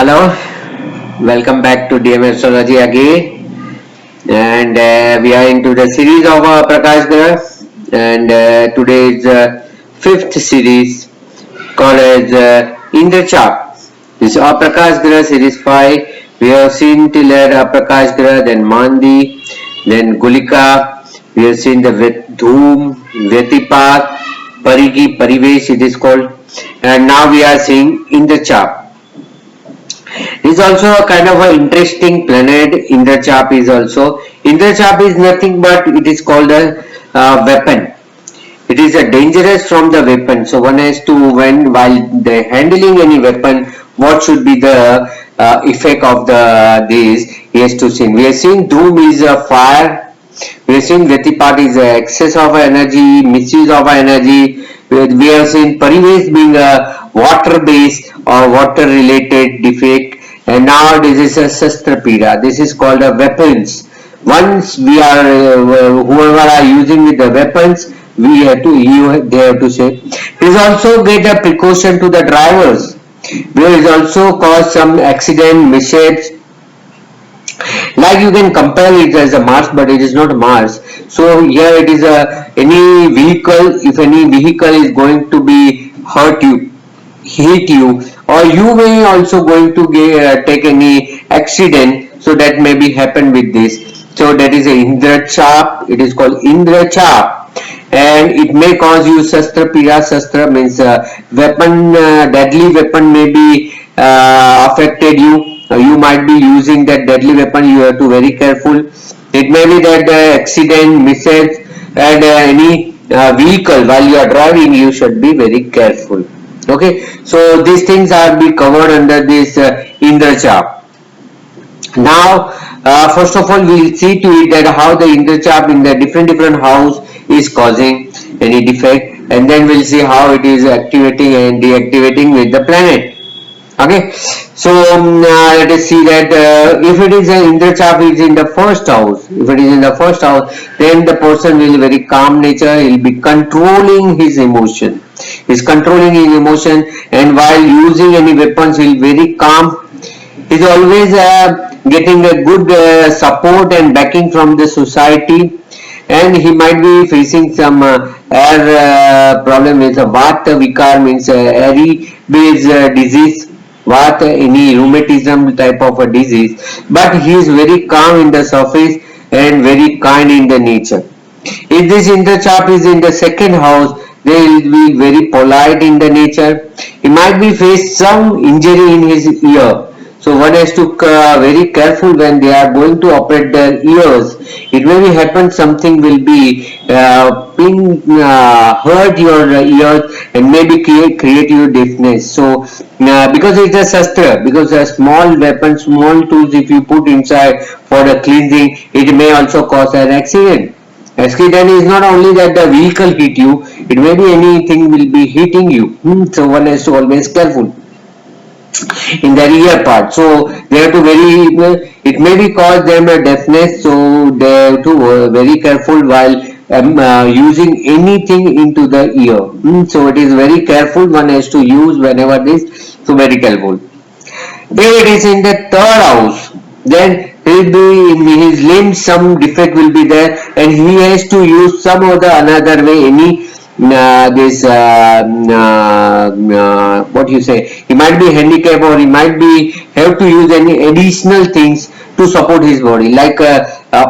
Hello, welcome back to DM Astrology again, and we are into the series of Aprakash Grahas, and today is fifth series called as Indrachap. This is Aprakash Grahas series 5. We have seen till Aprakash Grahas, then Mandi, then Gulika. We have seen the Dhoom, Vyatipat, Parigi, Parivesh it is called, and now we are seeing Indrachap. It is also a kind of an interesting planet. Indrachap is nothing but it is called a weapon. It is a dangerous from the weapon. So one has to, when while they handling any weapon, what should be the effect of the this? He has to see. We are seeing Doom is a fire. We are seeing Vyatipat is a excess of energy, misuse of energy. We have seen Parivesh being a water based or water related defect, and now this is a Sastrapira. This is called a weapons. Once we are whoever are using with the weapons, we have to they have to say. It is also get a precaution to the drivers. There is also cause some accident, mishaps. Like you can compare it as a Mars, but it is not Mars. So here it is any vehicle. If any vehicle is going to be hurt you, hit you, or you may also going to take any accident. So that may be happen with this. So that is a Indrachap. It is called Indrachap, and it may cause you Sastra Pira. Sastra means weapon, deadly weapon may be affected you. You might be using that deadly weapon. You have to very careful. It may be that accident, mishaps, and any vehicle while you are driving, you should be very careful. Okay, so these things are be covered under this Indrachap. Now, first of all, we will see to it that how the Indrachap in the different house is causing any defect, and then we'll see how it is activating and deactivating with the planet. Okay, so let us see that if it is an Indrachap is in the first house, if it is in the first house, then the person will be very calm nature. He will be controlling his emotion. He is controlling his emotion, and while using any weapons, he will be very calm. He is always getting a good support and backing from the society, and he might be facing some air problem with a Vata Vikar means airy based disease. What any rheumatism type of a disease, but he is very calm in the surface and very kind in the nature. If this Indrachap is in the second house, they will be very polite in the nature. He might be face some injury in his ear. So one has to very careful when they are going to operate their ears. It may be happen something will be being hurt your ears and maybe create your deafness. So because it's a sastra, because a small weapon, small tools if you put inside for the cleansing, it may also cause an accident. Accident is not only that the vehicle hit you, it may be anything will be hitting you. So one has to always careful in the rear part. So they have to very, it may be cause them a deafness, so they have to very careful while using anything into the ear. So it is very careful one has to use whenever this, so very careful. If it is in the third house, then he will be in his limbs some defect will be there, and he has to use some other another way any this what you say, he might be handicapped or he might be have to use any additional things to support his body, like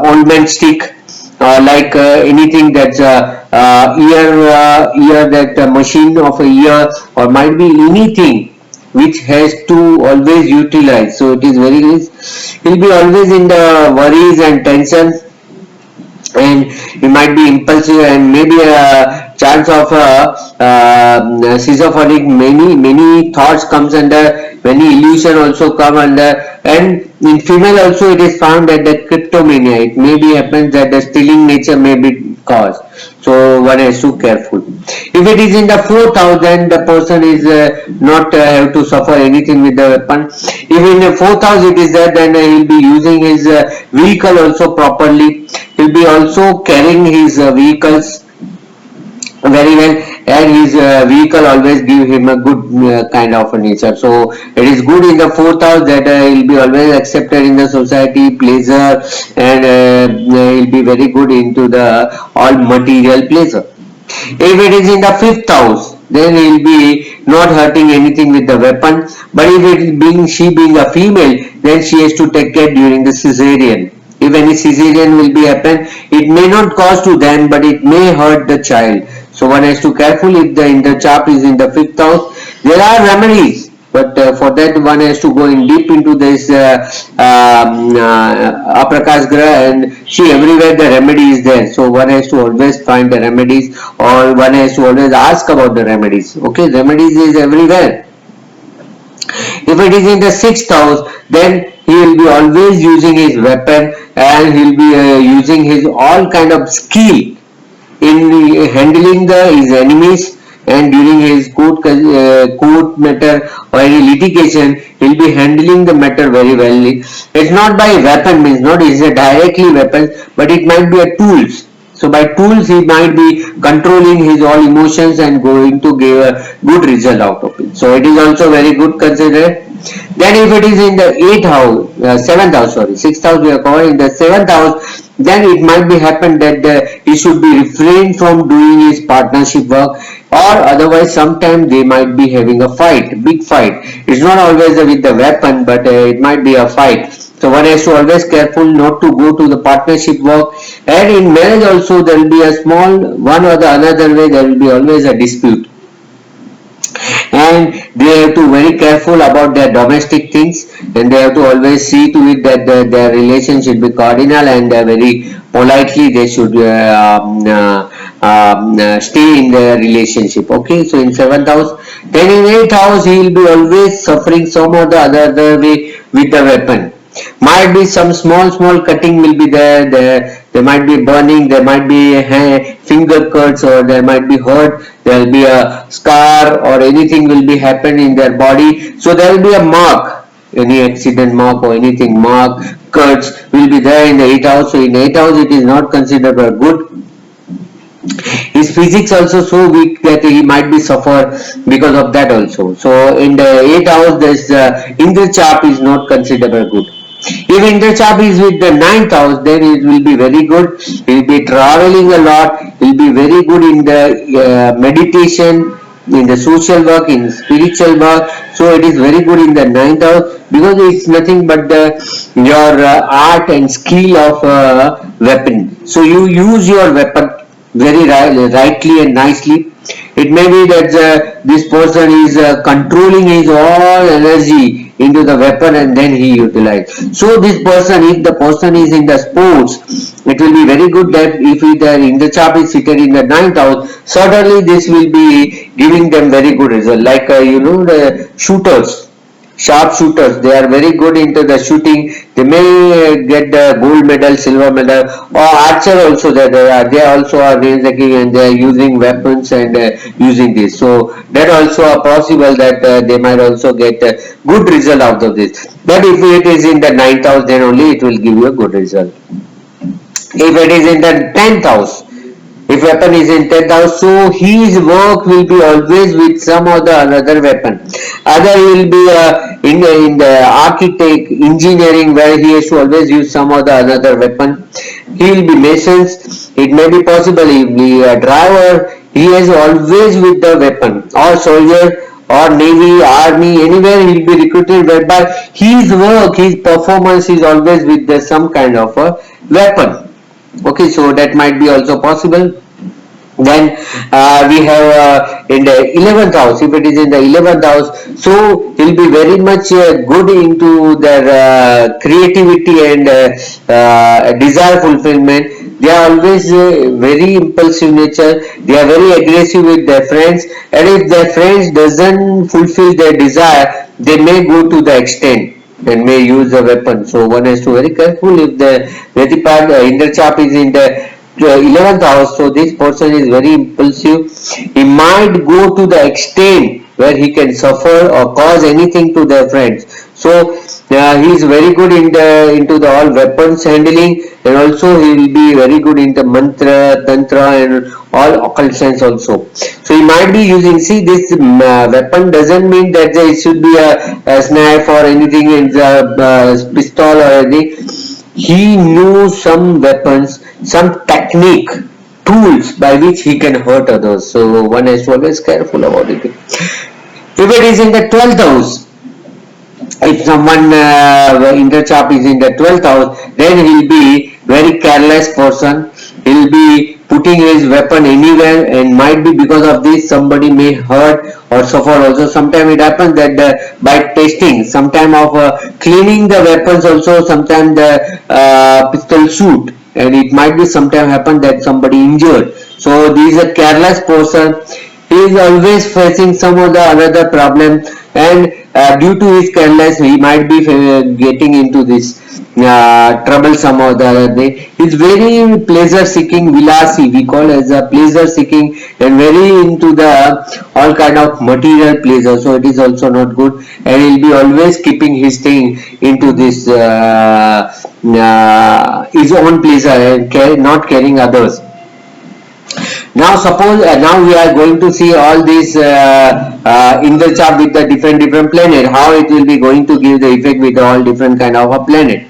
ointment stick, like anything that's ear that machine of a ear, or might be anything which has to always utilize. So it is very he'll be always in the worries and tensions, and he might be impulsive and maybe a chance of schizophrenic. Many thoughts comes under, many illusion also come under, and in female also it is found that the cryptomania, it may be happens that the stealing nature may be caused. So one is too careful. If it is in the fourth house, then the person is not have to suffer anything with the weapon. If in the fourth house it is there, then he will be using his vehicle also properly. He will be also carrying his vehicles very well, and his vehicle always give him a good kind of a nature. So it is good in the fourth house that he'll be always accepted in the society, pleasure, and he'll be very good into the all material pleasure. If it is in the fifth house, then he will be not hurting anything with the weapon. But if it is being she being a female, then she has to take care during the cesarean. If any cesarean will be happen, it may not cause to them, but it may hurt the child. So one has to careful if the Indrachap is in the fifth house. There are remedies, but for that one has to go in deep into this Aprakash Grah, and see everywhere the remedy is there. So one has to always find the remedies, or one has to always ask about the remedies. Okay, remedies is everywhere. If it is in the sixth house, then he will be always using his weapon, and he will be using his all kind of skill in handling his enemies, and during his court matter or any litigation, he'll be handling the matter very well. It's not by weapon, means not is a directly weapon, but it might be a tools. So by tools he might be controlling his all emotions and going to give a good result out of it. So it is also very good considered. Then if it is in the 8th house, 7th house, sorry, 6th house we are covering, in the 7th house, then it might be happen that he should be refrained from doing his partnership work, or otherwise sometimes they might be having a fight, big fight. It's not always with the weapon, but it might be a fight. So one has to always careful not to go to the partnership work, and in marriage also there will be a small one or the another way there will be always a dispute, and they have to very careful about their domestic things, and they have to always see to it that their relationship be cardinal, and very politely they should stay in their relationship. Okay, so in 7th house, then in 8th house he will be always suffering some or the other way with the weapon. Might be some small cutting will be there might be burning, there might be finger cuts, or there might be hurt, there will be a scar or anything will be happen in their body. So there will be a mark, any accident mark or anything mark, cuts will be there in the 8th house. So in 8th house it is not considered a good. His physics also so weak that he might be suffer because of that also. So in the 8th house this Indrachap is not considered a good. If Indrachap is with the 9th house, then it will be very good. He will be traveling a lot. He will be very good in the meditation, in the social work, in spiritual work. So it is very good in the 9th house, because it's nothing but your art and skill of weapon. So you use your weapon very rightly and nicely. It may be that this person is controlling his all energy into the weapon, and then he utilize. So this person, if the person is in the sports, it will be very good that if the Indrachap is seated in the 9th house, certainly this will be giving them very good result. Like the shooters, sharp shooters, they are very good into the shooting. They may get the gold medal, silver medal, or archer also. That they also are range, and they are using weapons and using this. So that also are possible that they might also get a good result out of this. But if it is in the 9th house, then only it will give you a good result. If it is in the 10th house, if weapon is in 10th house, so his work will be always with some or the another weapon. Either he will be in the architect, engineering, where he has to always use some or the another weapon. He will be masons. It may be possible he will be a driver. He is always with the weapon, or soldier, or navy, army, anywhere he will be recruited, whereby his work, his performance is always with some kind of a weapon. Okay, so that might be also possible. Then we have in the 11th house, if it is in the 11th house, so he'll be very much good into their creativity and desire fulfillment. They are always very impulsive nature. They are very aggressive with their friends, and if their friends doesn't fulfill their desire, they may go to the extent and may use a weapon. So one has to very careful if the Retipat Indrachap is in the 11th house. So this person is very impulsive. He might go to the extent where he can suffer or cause anything to their friends. So He is very good into the all weapons handling, and also he will be very good in the mantra, tantra, and all occult science also. So he might be using. See, this weapon doesn't mean that it should be a knife or anything in the pistol or anything. He knew some weapons, some technique, tools by which he can hurt others. So one is always careful about it. If it is in the 12th house, if someone Indrachap is in the 12th house, then he'll be very careless person. He'll be putting his weapon anywhere, and might be because of this somebody may hurt or suffer also. Sometimes it happens that by testing, sometime of cleaning the weapons also, sometimes the pistol shoot, and it might be sometime happen that somebody injured. So this is a careless person. He is always facing some of the another problem, and due to his carelessness he might be getting into this trouble some or the other day. He is very pleasure seeking, vilasi we call as a pleasure seeking, and very into the all kind of material pleasure. So it is also not good, and he will be always keeping his thing into this his own pleasure and not caring others. Now suppose now we are going to see all these Indrachap with the different planet, how it will be going to give the effect with all different kind of a planet.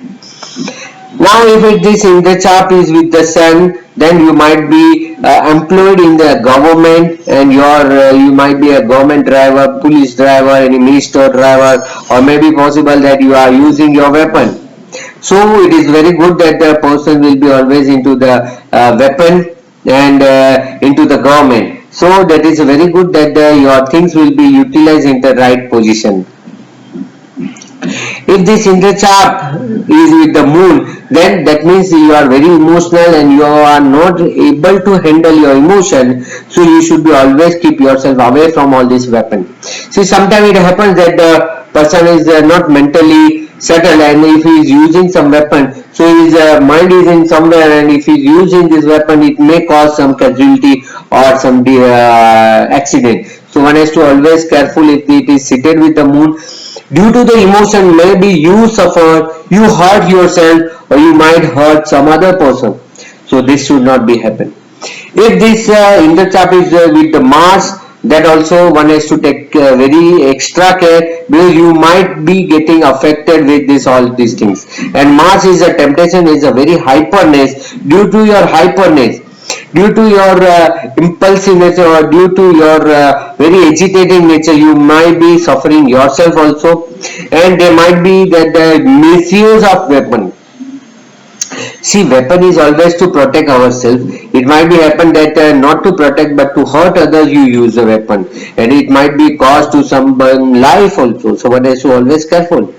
Now if this Indrachap is with the sun, then you might be employed in the government, and you might be a government driver, police driver, any minister driver, or maybe possible that you are using your weapon. So it is very good that the person will be always into the weapon and into the government. So that is very good that your things will be utilized in the right position. If this Indrachap is with the moon, then that means you are very emotional and you are not able to handle your emotion. So you should be always keep yourself away from all these weapons. See, sometimes it happens that the person is not mentally settled, and if he is using some weapon, so his mind is in somewhere, and if he is using this weapon, it may cause some casualty or some accident. So one has to always careful if it is seated with the moon. Due to the emotion, maybe you suffer, you hurt yourself, or you might hurt some other person. So this should not be happen. If this Indrachap is with the Mars, that also one has to take very extra care, because you might be getting affected with this all these things. And Mars is a temptation, is a very hyperness. Due to your hyperness, due to your impulsiveness, or due to your very agitating nature, you might be suffering yourself also, and there might be that the misuse of weapon. See, weapon is always to protect ourselves. It might be happen that not to protect but to hurt others you use the weapon, and it might be caused to someone life also. So one has to always careful.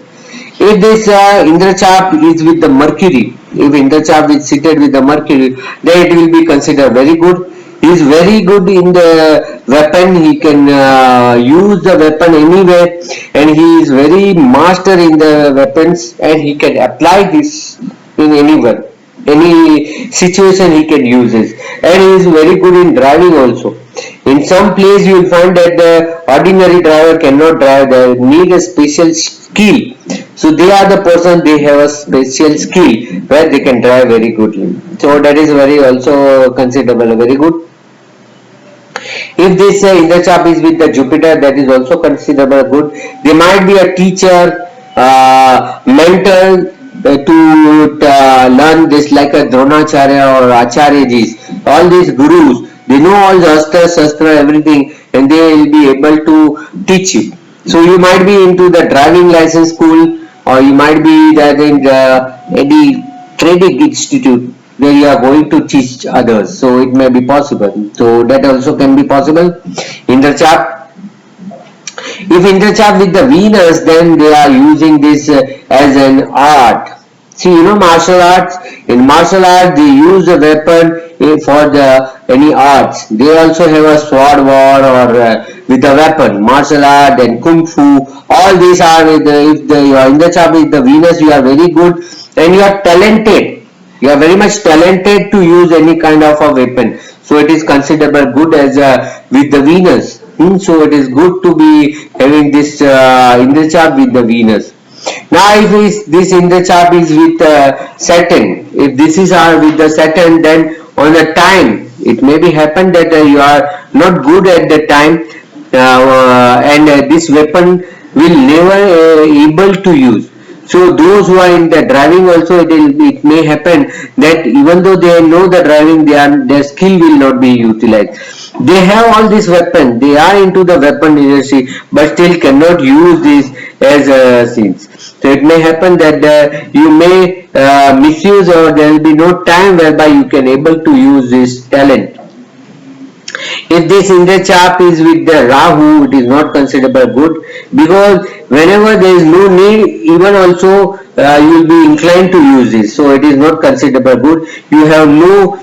If this Indrachap is with the Mercury, if Indrachap is seated with the Mercury, then it will be considered very good. He is very good in the weapon. He can use the weapon anywhere, and he is very master in the weapons, and he can apply this in anywhere, any situation he can use this, and he is very good in driving also. In some place you will find that the ordinary driver cannot drive, they need a special skill. So they are the person, they have a special skill where they can drive very goodly. So that is very also considerable, very good. If this Indrachap is with the Jupiter, that is also considerable good. They might be a teacher, mentor, to learn this like a Dronacharya or Acharyajis, all these gurus, they know all the Astra, Shastra, everything, and they will be able to teach you. So you might be into the driving license school, or you might be that in any training institute where you are going to teach others. So it may be possible. So that also can be possible. Indrachap. If Indrachap with the Venus, then they are using this as an art. See, you know, martial arts. In martial arts, they use a weapon for the any arts. They also have a sword war or with a weapon. Martial art and kung fu. All these are with if you are Indrachap with the Venus, you are very good and you are talented. You are very much talented to use any kind of a weapon. So it is considered good as with the Venus. So it is good to be having this Indrachap with the Venus. Now if this Indrachap is with Saturn, if this is with the Saturn, then on the time it may be happen that you are not good at the time, and this weapon will never able to use. So those who are in the driving also, it may happen that even though they know the driving, their skill will not be utilized. They have all these weapons, they are into the weapon industry, but still cannot use this as scenes. So it may happen that you may misuse, or there will be no time whereby you can able to use this talent. If this Indrachap is with the Rahu, it is not considered good, because whenever there is no need, even also you will be inclined to use this. So it is not considered good. You have no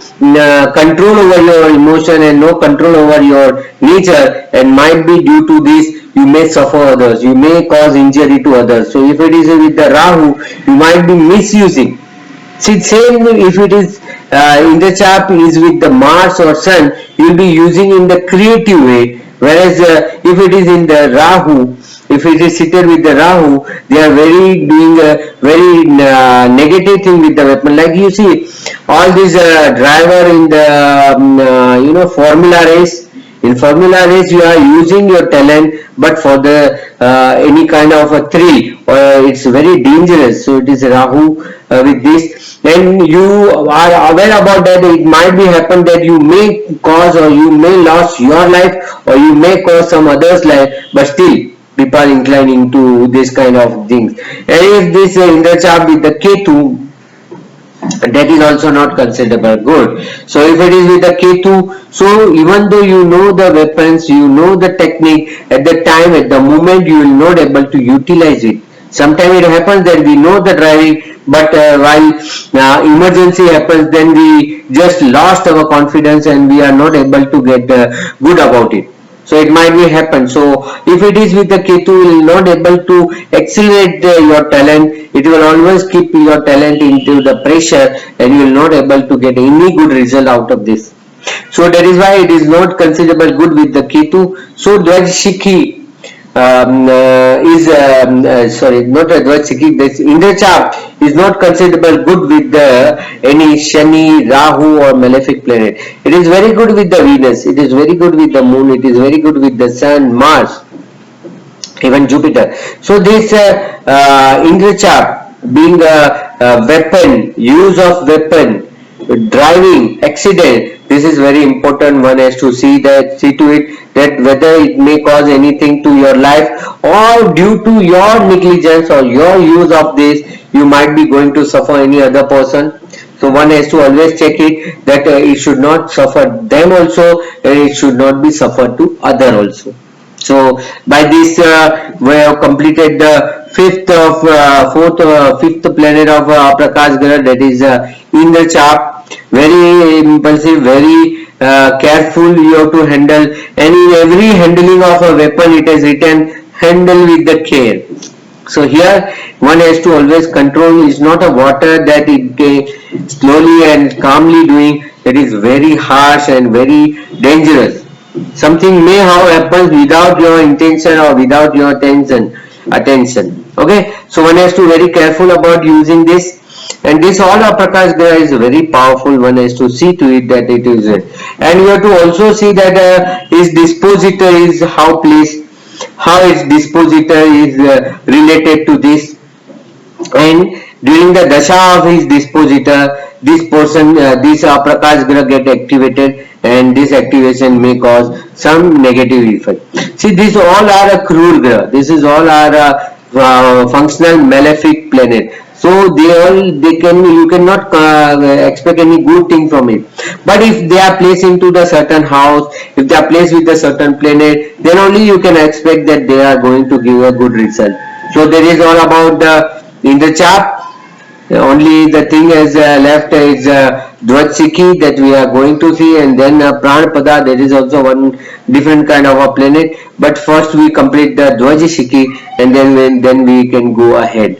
control over your emotion and no control over your nature, and might be due to this you may suffer others, you may cause injury to others. So if it is with the Rahu, you might be misusing. See, same if it is Indrachap is with the Mars or Sun, you will be using in the creative way. Whereas if it is in the Rahu, if it is seated with the Rahu, they are very doing a very negative thing with the weapon. Like you see, all these driver in the formula race. In formula race, you are using your talent, but for the any kind of a thrill, it's very dangerous. So it is Rahu with this, and you are aware about that. It might be happen that you may cause, or you may lose your life, or you may cause some others' life, but still people are inclining to this kind of things. And if this Indrachap with the Ketu, that is also not considered good. So if it is with the Ketu, so even though you know the weapons, you know the technique, at the time, at the moment, you will not able to utilize it. Sometimes it happens that we know the driving, but while emergency happens, then we just lost our confidence and we are not able to get good about it. So it might be happen. So if it is with the Ketu, you will not able to accelerate your talent. It will always keep your talent into the pressure, and you will not able to get any good result out of this. So that is why it is not considered good with the Ketu. So Dvajshikhi is sorry, not a Dvajshikhi. This Indrachap is not considered good with any Shani, Rahu or malefic planet. It is very good with the Venus. It is very good with the Moon. It is very good with the Sun, Mars, even Jupiter. So this Indrachap being a weapon, use of weapon, driving, accident, this is very important. One has to see to it that whether it may cause anything to your life, or due to your negligence or your use of this, you might be going to suffer any other person. So one has to always check it that it should not suffer them also, and it should not be suffered to other also. So by this we have completed the fifth planet of Aprakash Grah, that is Indrachap. Very impulsive, very careful you have to handle, and in every handling of a weapon it is written handle with the care. So here one has to always control. It's not a water that it slowly and calmly doing, that is very harsh and very dangerous. Something may happen without your intention or without your attention. Okay, so one has to very careful about using this. And this all Aprakash Grah is very powerful. One has to see to it that it is it. And you have to also see that his dispositor is how placed, how its dispositor is related to this. And during the dasha of his dispositor, this person, this Aprakash Grah get activated, and this activation may cause some negative effect. See, these all are a crude Grah. This is all are functional malefic planet. So you cannot expect any good thing from it. But if they are placed into the certain house, if they are placed with a certain planet, then only you can expect that they are going to give a good result. So there is all about the Indrachap. Only the thing is left is Dvajshikhi that we are going to see, and then Pranapada, there is also one different kind of a planet. But first we complete the Dvajshikhi, and then we can go ahead.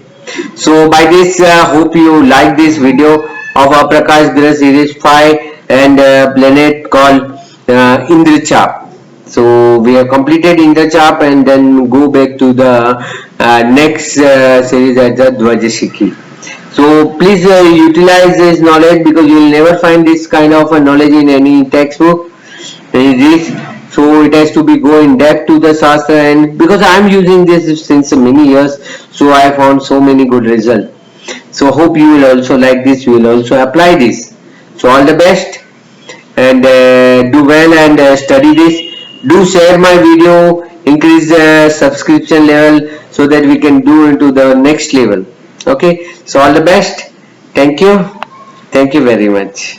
So by this, hope you like this video of Aprakash Grah series 5 and planet called Indrachap. So we have completed Indrachap and then go back to the next series at the Dvajashiki. So please utilize this knowledge, because you will never find this kind of a knowledge in any textbook. So it has to be go in depth to the Shastra, and because I am using this since many years, so I found so many good results. So hope you will also like this, you will also apply this. So all the best, and do well and study this. Do share my video, increase the subscription level so that we can do into the next level. Okay, so all the best. Thank you very much.